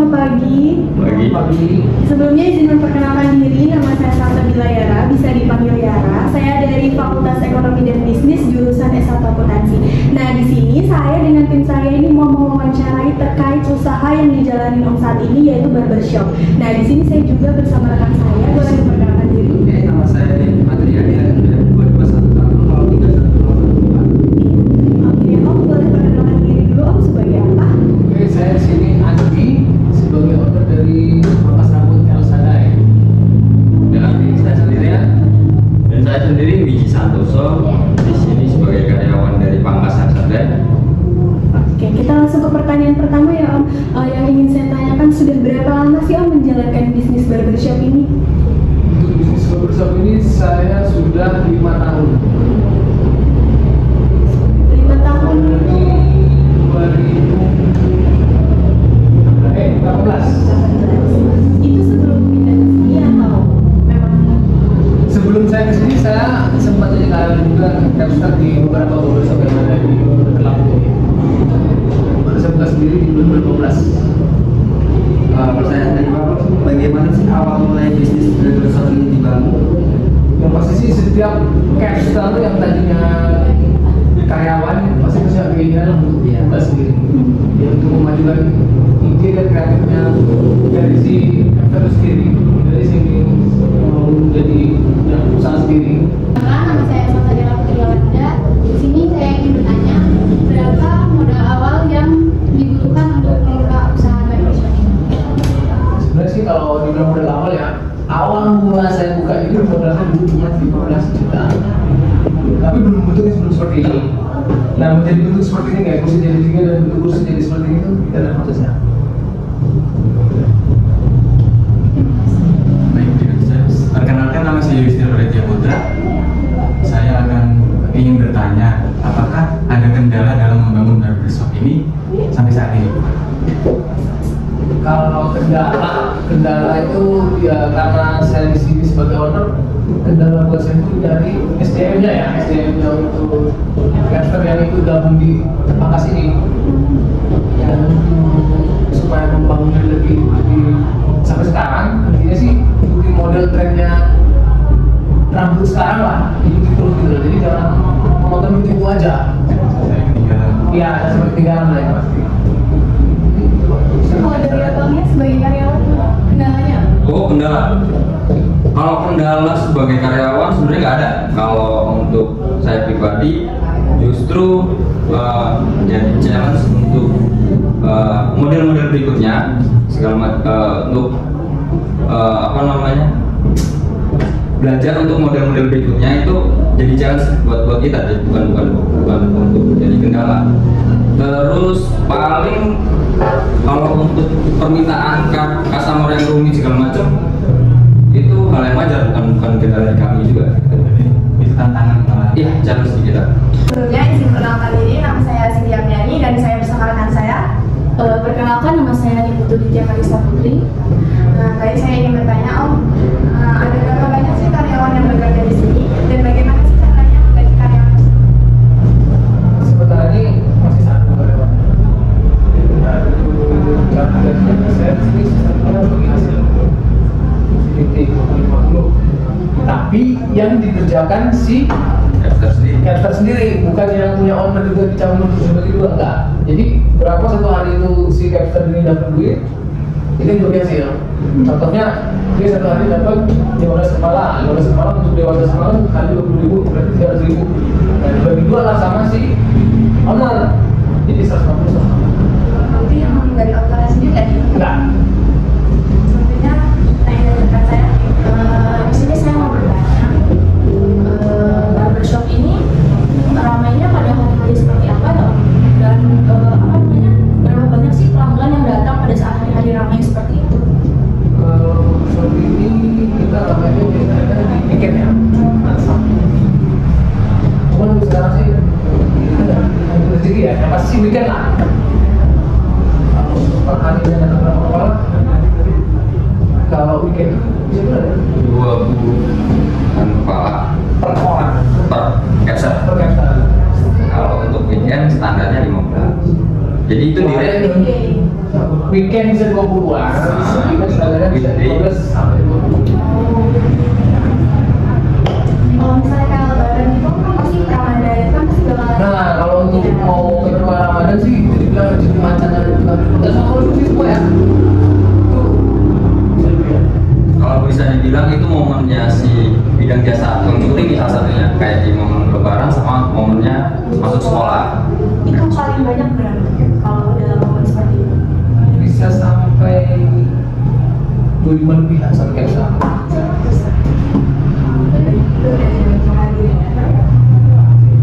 selamat pagi. Pagi. Sebelumnya izin memperkenalkan diri, nama saya Salsabila Yara, bisa dipanggil Yara. Saya dari Fakultas Ekonomi dan Bisnis jurusan S1 Akuntansi. Nah, di sini saya dengan tim saya ini mau mewawancarai terkait usaha yang dijalani Om saat ini, yaitu barbershop. Nah, di sini saya juga bersama rekan saya, boleh memperkenalkan diri. Oke, nama saya Adrian dari 221 tahun 0312. Oke, Om boleh perkenalkan diri dulu, Om sebagai apa? Oke, saya di sini Andi sebagai owner dari Pangkas Rambut El Sadai. Dan saya sendiri Wiji Santoso, di sini sebagai karyawan dari Pangkas Sadai. Oke, kita langsung ke pertanyaan pertama ya Om. Yang ingin saya tanyakan, sudah berapa lama sih Om menjalankan bisnis barbershop ini? Untuk bisnis barbershop ini saya sudah 5 tahun. 5 tahun. Dari 2018. Itu sebelum pindah ke sini atau memang? Sebelum saya kesini saya sempat jadi karyawan juga capster di beberapa barbershop yang ada di Lampung. Baru saya buka sendiri di 2015. Pertanyaan dari Bapak, bagaimana sih awal mulai bisnis barbershop ini dibangun? Yang pasti sih setiap capster yang tadinya karyawan pasti punya keinginan untuk buka sendiri, ya, untuk memajukan ide dan kreatifnya dari si capster sendiri, dari sini mau menjadi usaha sendiri. Nama saya Salsabila Putri. Di sini saya ingin bertanya, berapa modal awal yang dibutuhkan untuk membuka usaha barbershop ini? Sebenarnya sih kalau dibilang modal awal ya, awal mula saya buka itu modalnya dulu cuma 15 juta, tapi belum bentuknya sebelum seperti ini. Nah, menjadi bentuk seperti ini kayak kursi jadi 3 dan bentuk kursi jadi seperti ini tuh kita ada prosesnya. Baik, perkenalkan nama saya Yudhistira Praditya Putra. Saya akan ingin bertanya, apakah ada kendala dalam membangun barbershop ini sampai saat ini? Kalau kendala itu ya karena saya di sini sebagai owner, kendala buat saya itu dari SDM-nya ya, SDM-nya untuk capster yang itu gabung di Pangkas ini. Dan supaya membangunnya lebih sampai sekarang, intinya sih ikuti model trennya rambut sekarang lah, ikuti terus gitu loh. Jadi jangan memotong itu aja. Saya ketinggalan. Iya, seperti tinggalan lah yang pasti. Kalau dari abangnya sebagai karyawan, kendalanya? Oh, kendala. Kalau kendala sebagai karyawan sebenarnya nggak ada. Kalau untuk saya pribadi, justru jadi challenge untuk model-model berikutnya untuk belajar untuk model-model berikutnya itu jadi challenge buat kita, jadi bukan untuk jadi kendala. Terus paling kalau untuk permintaan customer yang rumit segala macam itu hal yang wajar, bukan kendala dari kami juga. Itu tantangan malah. Iya, challenge di kita. Sebelumnya izin perkenalkan diri, nama saya Cindy Apniani dan saya bersama rekan saya. Perkenalkan, nama saya Niputu Ditya Kalista Putri. Nah, tadi saya ingin bertanya Om, ada berapa banyak sih karyawan yang bekerja di sini dan bagaimana sih caranya menggaji karyawan tersebut? Sebentar ini masih satu karyawan. Cara gajinya saya di sini sistemnya bagi hasil 50. Tapi yang dikerjakan si capster sendiri, bukan yang punya owner juga dicampur sebagai dua, enggak. Jadi berapa satu hari itu si capster ini dapat duit, itu yang bagi hasil. Contohnya dia satu hari dapat 15 kepala untuk dewasa semalam kali 20.000 berarti 300.000. Nah, dibagi dua lah sama si owner, jadi 150 sama. Nanti yang dari ownernya sendiri kan? Enggak. Selanjutnya tanya dari rekan saya. Di sini saya mau bertanya, barbershop ini ramainya pada hari-hari seperti apa ya Om? Dan berapa banyak sih pelanggan yang datang pada saat hari-hari ramai seperti itu? Kalau seperti ini kita ramainya biasanya di weekend ya. Cuman sekarang sih ada rezeki ya, yang pasti weekend lah. Kalau per harinya ada berapa kepala? Kalau weekend bisa berapa? 20 kepala Per orang. per capser. Per capster. Kalau untuk weekend standarnya 15. Jadi itu direct. weekend bisa 20-an, kita standarnya bisa 15 sampai 20. Kalau misalnya kayak lebaran itu kan pasti Ramadan itu kan pasti bakal. Nah, kalau untuk mau ke Ramadan sih, jadi macam ada nggak sama sih semua ya. Kalau bisa dibilang itu momennya si bidang jasa consulting salah satunya, kayak di momen lebaran sama momennya masuk sekolah. Itu paling banyak berapa kalau dalam momen seperti itu? Bisa sampai 25 lebih lah sampai sama.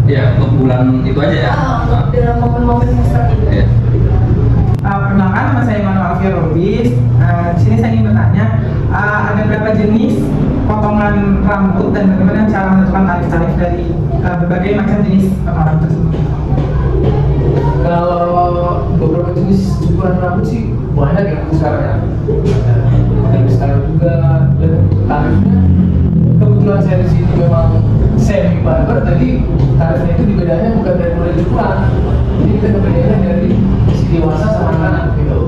Ya, untuk bulan itu aja ya. Untuk dalam momen-momen seperti itu. Ya. Perkenalkan, nama saya Manuel Alfian Robis. Di sini saya ingin bertanya, ada berapa jenis potongan rambut dan bagaimana cara menentukan tarif-tarif dari berbagai macam jenis potongan rambut tersebut? Kalau beberapa jenis cukuran rambut sih banyak ya sekarang ya. Dari sekarang juga dan tarifnya kebetulan saya di sini memang semi barber, jadi tarifnya itu dibedaannya bukan dari mulai cukuran, jadi kita bedaannya dari si dewasa sama anak gitu.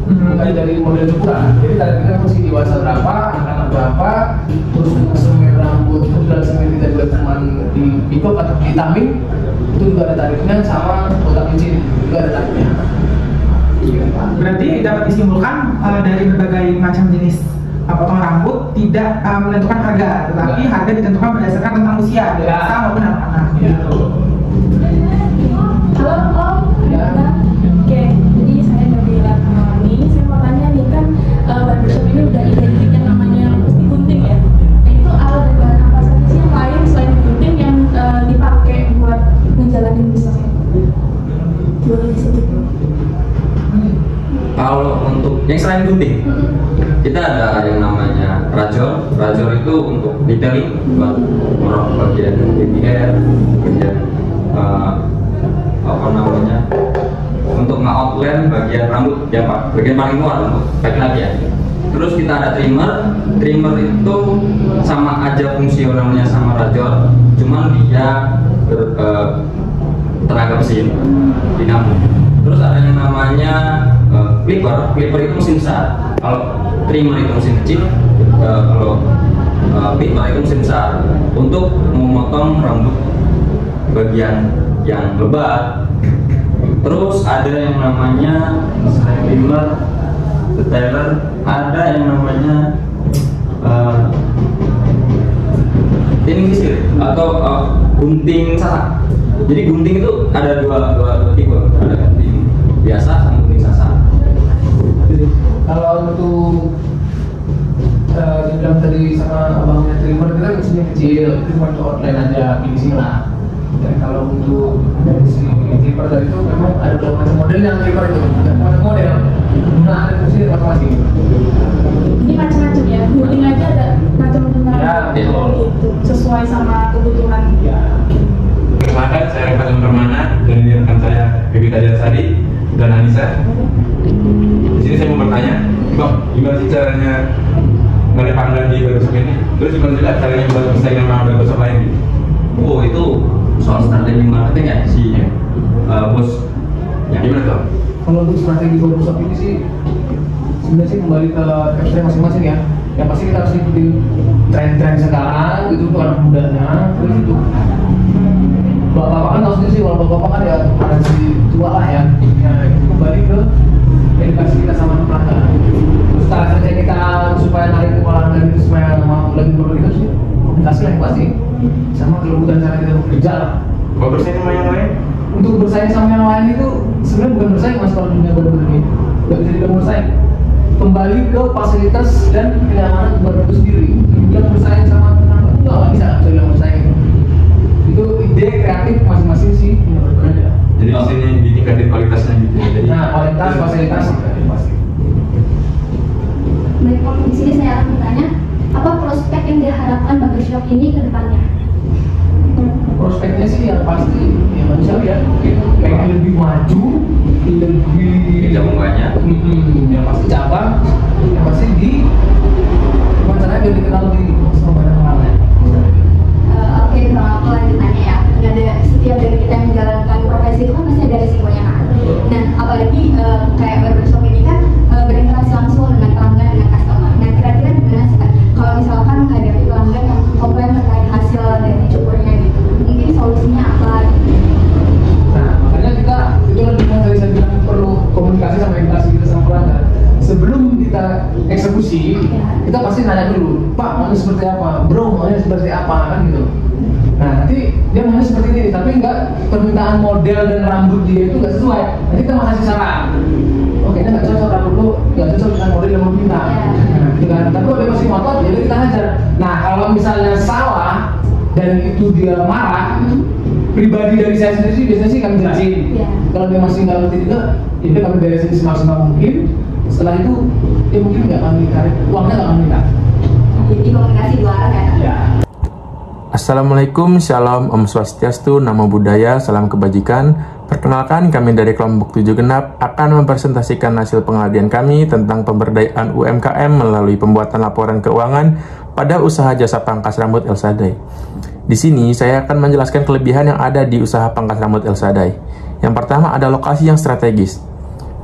Bukan dari model cukuran, jadi tarifnya masih dewasa berapa, anak-anak berapa, terus semir rambut, kebetulan semir kita juga cuma di pick-up atau di taming, itu juga ada tarifnya, sama kotak cincin juga ada tarifnya. Berarti dapat disimpulkan dari berbagai macam jenis potongan rambut tidak menentukan harga, tetapi harga ditentukan berdasarkan tentang usia, dewasa maupun anak-anak. Ya. Halo Om, Ya. Oke, jadi saya Nabila Kamani. Saya mau tanya nih kan barbershop ini udah identik yang namanya putih gunting ya. Nah itu alat dan bahan apa saja sih yang lain selain gunting yang dipakai buat menjalani bisnisnya? Boleh disebut? Kalau untuk yang selain gunting, kita ada yang namanya rajor. Rajor itu untuk detailing, buat merok bagian BBR, bagian apa namanya, untuk nge-outline bagian rambut yang bagian paling luar untuk laki-laki ya. Terus kita ada trimmer. Trimmer itu sama aja fungsionalnya sama rajor, cuman dia tenaga mesin dinamo. Terus ada yang namanya clipper. Clipper itu mesin besar. Kalau trimmer itu mesin kecil, kalau clipper itu mesin besar untuk memotong rambut bagian yang lebat. Terus ada yang namanya trimmer, detailer, ada yang namanya tinning sisir atau gunting sasak. Jadi gunting itu ada dua tipe, ada gunting biasa sama gunting sasak. Kalau untuk dibilang tadi sama abangnya trimmer, kita mesinnya kecil, itu cuma untuk outline aja, finishing lah. Dan kalau untuk dari si clipper tadi itu memang ada beberapa macam model yang clipper itu, bukan macam model, nah ada mesin masing-masing. Ini macam-macam ya, gunting aja ada macam-macam Ya, gitu, sesuai sama kebutuhan. Ya. Perkenalkan, saya Fatul Permana dan ini rekan saya Bibit Ajasari dan Anissa. Di sini saya mau bertanya, Bang, gimana sih caranya menarik pelanggan di barbershop ini? Terus gimana juga caranya buat bersaing sama barbershop lain? Oh itu soal strategi marketing ya si bos. Ya gimana tuh? Kalau untuk strategi barbershop ini sih sebenarnya sih kembali ke capsule masing-masing ya. Yang pasti kita harus ikutin tren-tren sekarang gitu untuk anak mudanya. Terus itu bapak-bapak kan tahu sendiri sih, kalau bapak-bapak kan ya generasi tua lah ya. Ya itu kembali ke edukasi kita sama pelanggan. Terus cara kerja kita supaya narik pelanggan itu supaya mau lagi produk itu sih komunikasi lah yang pasti, sama kelembutan cara kita bekerja lah. Kalau bersaing sama yang lain? Untuk bersaing sama yang lain itu sebenarnya bukan bersaing mas, kalau dunia barber ini nggak bisa dibilang bersaing. Kembali ke fasilitas dan kenyamanan barber itu sendiri. Yang bersaing sama teman itu nggak bisa bilang bersaing. Itu ide kreatif masing-masing sih punya berbeda. Jadi di sini ditingkatin kualitasnya gitu. Jadi, Nah kualitas fasilitas pasti. Baik, Om, di sini saya akan bertanya, apa prospek yang diharapkan barbershop ini ke depannya? Prospeknya sih yang pasti ya manusiawi ya, pengen lebih maju, lebih Cabang banyak. yang pasti cabang, yang pasti di gimana caranya biar dikenal di sama banyak orang ya. Oke, kalau aku lanjut nanya ya. Nggak ada, setiap dari kita yang menjalankan profesi itu kan pasti ada resikonya kan. Nah, apalagi kayak barbershop ini kan eksekusi, kita pasti nanya dulu, Pak maunya seperti apa, Bro maunya seperti apa, kan gitu. Nah nanti dia maunya seperti ini, tapi enggak, permintaan model dan rambut dia itu nggak sesuai. Nanti kita kasih saran. Oke, ini nggak cocok rambut lu, nggak cocok dengan model yang mau minta. Gitu kan? Tapi kalau dia masih ngotot, jadi kita hajar. Nah kalau misalnya salah dan itu dia marah, pribadi dari saya sendiri sih biasanya sih kami jelasin. Kalau dia masih nggak ngerti juga, ya kami beresin semaksimal mungkin. Setelah itu, dia mungkin nggak kami tarik, uangnya nggak kami minta. Jadi komunikasi dua arah ya? Ya. Assalamualaikum, Shalom, Om Swastiastu, Namo Buddhaya, Salam Kebajikan. Perkenalkan, kami dari kelompok 7 Genap akan mempresentasikan hasil pengabdian kami tentang pemberdayaan UMKM melalui pembuatan laporan keuangan pada usaha jasa pangkas rambut El Sadai. Di sini, saya akan menjelaskan kelebihan yang ada di usaha pangkas rambut El Sadai. Yang pertama ada lokasi yang strategis.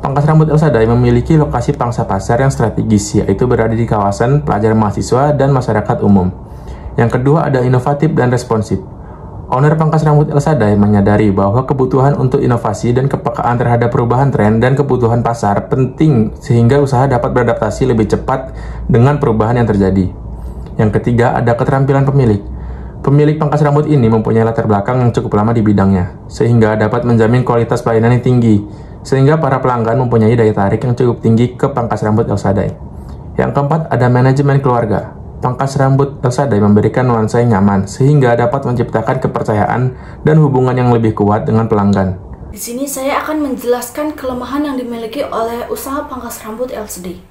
Pangkas rambut El Sadai memiliki lokasi pangsa pasar yang strategis, yaitu berada di kawasan pelajar mahasiswa dan masyarakat umum. Yang kedua ada inovatif dan responsif. Owner pangkas rambut El Sadai menyadari bahwa kebutuhan untuk inovasi dan kepekaan terhadap perubahan tren dan kebutuhan pasar penting sehingga usaha dapat beradaptasi lebih cepat dengan perubahan yang terjadi. Yang ketiga ada keterampilan pemilik. Pemilik pangkas rambut ini mempunyai latar belakang yang cukup lama di bidangnya, sehingga dapat menjamin kualitas pelayanan yang tinggi, sehingga para pelanggan mempunyai daya tarik yang cukup tinggi ke pangkas rambut El Sadai. Yang keempat ada manajemen keluarga. Pangkas rambut El Sadai memberikan nuansa yang nyaman, sehingga dapat menciptakan kepercayaan dan hubungan yang lebih kuat dengan pelanggan. Di sini saya akan menjelaskan kelemahan yang dimiliki oleh usaha pangkas rambut El Sadai.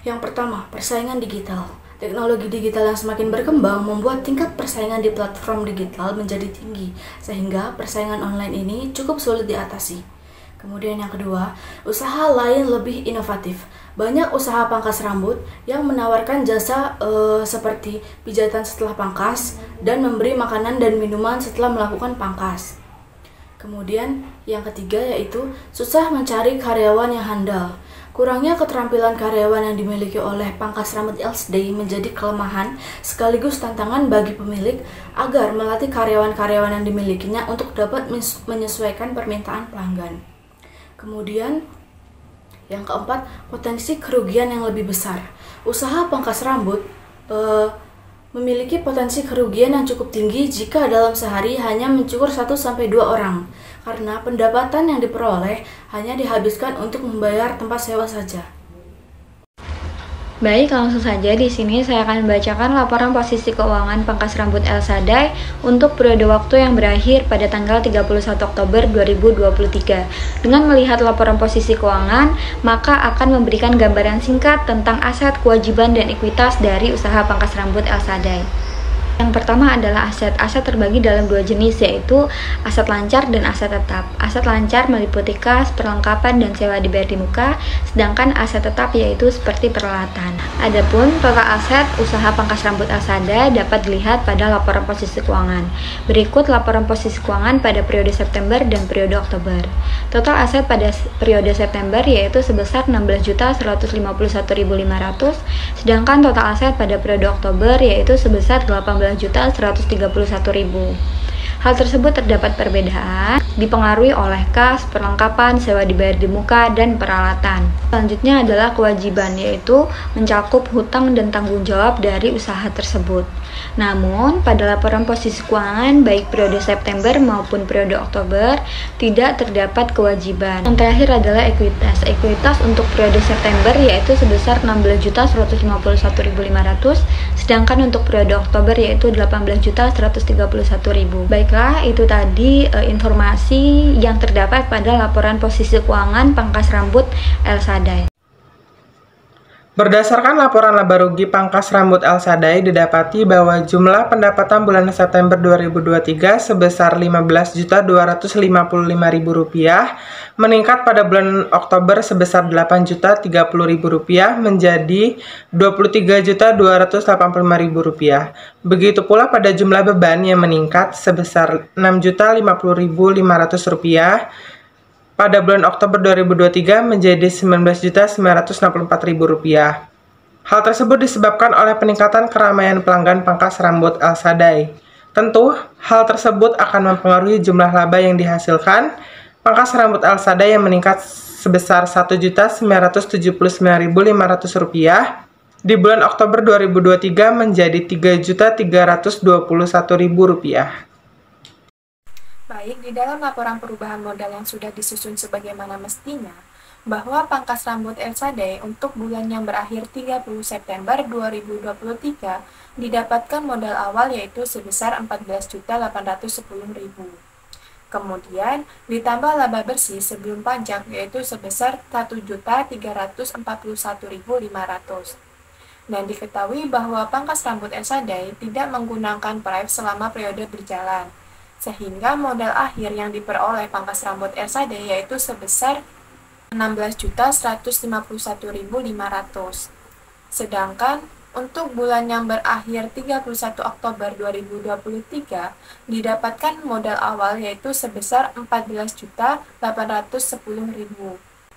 Yang pertama, persaingan digital. Teknologi digital yang semakin berkembang membuat tingkat persaingan di platform digital menjadi tinggi, sehingga persaingan online ini cukup sulit diatasi. Kemudian yang kedua, usaha lain lebih inovatif. Banyak usaha pangkas rambut yang menawarkan jasa seperti pijatan setelah pangkas dan memberi makanan dan minuman setelah melakukan pangkas. Kemudian yang ketiga yaitu susah mencari karyawan yang handal. Kurangnya keterampilan karyawan yang dimiliki oleh pangkas rambut El Sadai menjadi kelemahan sekaligus tantangan bagi pemilik agar melatih karyawan-karyawan yang dimilikinya untuk dapat menyesuaikan permintaan pelanggan. Kemudian yang keempat, potensi kerugian yang lebih besar. Usaha pangkas rambut memiliki potensi kerugian yang cukup tinggi jika dalam sehari hanya mencukur 1-2 orang, karena pendapatan yang diperoleh hanya dihabiskan untuk membayar tempat sewa saja. Baik, langsung saja di sini saya akan membacakan laporan posisi keuangan pangkas rambut El Sadai untuk periode waktu yang berakhir pada tanggal 31 Oktober 2023. Dengan melihat laporan posisi keuangan, maka akan memberikan gambaran singkat tentang aset, kewajiban, dan ekuitas dari usaha pangkas rambut El Sadai. Yang pertama adalah aset. Aset terbagi dalam dua jenis, yaitu aset lancar dan aset tetap. Aset lancar meliputi kas, perlengkapan, dan sewa dibayar di muka, sedangkan aset tetap yaitu seperti peralatan. Adapun total aset usaha pangkas rambut El Sadai dapat dilihat pada laporan posisi keuangan. Berikut laporan posisi keuangan pada periode September dan periode Oktober. Total aset pada periode September yaitu sebesar 16.151.500, sedangkan total aset pada periode Oktober yaitu sebesar 18.131.000. Hal tersebut terdapat perbedaan dipengaruhi oleh kas, perlengkapan, sewa dibayar di muka, dan peralatan. Selanjutnya adalah kewajiban, yaitu mencakup hutang dan tanggung jawab dari usaha tersebut. Namun, pada laporan posisi keuangan baik periode September maupun periode Oktober tidak terdapat kewajiban. Yang terakhir adalah ekuitas. Ekuitas untuk periode September yaitu sebesar 16.151.500, sedangkan untuk periode Oktober yaitu 18.131.000. Baiklah, itu tadi informasi yang terdapat pada laporan posisi keuangan pangkas rambut El Sadai. Berdasarkan laporan laba rugi pangkas rambut El Sadai, didapati bahwa jumlah pendapatan bulan September 2023 sebesar Rp15.255.000, meningkat pada bulan Oktober sebesar Rp8.030.000 menjadi Rp23.285.000. Begitu pula pada jumlah beban yang meningkat sebesar Rp6.050.500 pada bulan Oktober 2023 menjadi Rp19.964.000. Hal tersebut disebabkan oleh peningkatan keramaian pelanggan pangkas rambut El Sadai. Tentu, hal tersebut akan mempengaruhi jumlah laba yang dihasilkan pangkas rambut Elsada yang meningkat sebesar Rp1.979.500 di bulan Oktober 2023 menjadi Rp3.321.000. Baik, di dalam laporan perubahan modal yang sudah disusun sebagaimana mestinya, bahwa pangkas rambut Elsada untuk bulan yang berakhir 30 September 2023 didapatkan modal awal yaitu sebesar Rp14.810.000. Kemudian ditambah laba bersih sebelum pajak yaitu sebesar Rp1.341.500. Dan diketahui bahwa pangkas rambut Elsada tidak menggunakan prive selama periode berjalan, sehingga modal akhir yang diperoleh pangkas rambut Elsada yaitu sebesar Rp16.151.500. Sedangkan untuk bulan yang berakhir 31 Oktober 2023 didapatkan modal awal yaitu sebesar Rp14.810.000.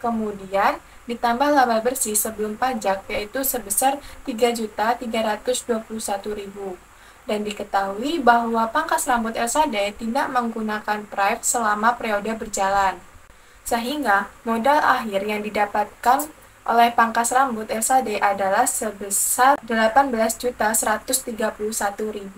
Kemudian ditambah laba bersih sebelum pajak yaitu sebesar Rp3.321.000. Dan diketahui bahwa pangkas rambut Elsada tidak menggunakan prive selama periode berjalan, sehingga modal akhir yang didapatkan oleh pangkas rambut Elsada adalah sebesar Rp18.131.000.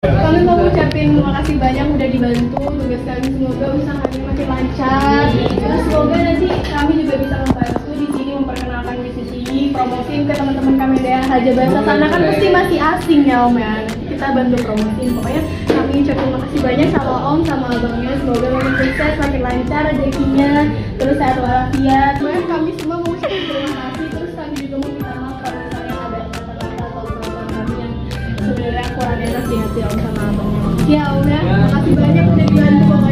Kami mau ucapin makasih banyak udah dibantu tugas kami, semoga usahanya makin lancar. Terus semoga nanti kami juga bisa membantu di sini memperkenalkan bisnis ini, promosiin ke teman-teman kami daerah Raja Basa karena kan pasti masih asing ya Om ya. Kita bantu promosiin, pokoknya kami ucapin makasih banyak sama Om sama abangnya, semoga makin sukses, makin lancar rezekinya, terus sehat walafiat. Semoga kami semua mau ucapin terima kasih, terus kami juga mau minta maaf kalau misalnya ada kata-kata atau perbuatan kami yang sebenarnya kurang enak di hati Om sama abangnya. Ya Om ya, makasih banyak udah dibantu pokoknya.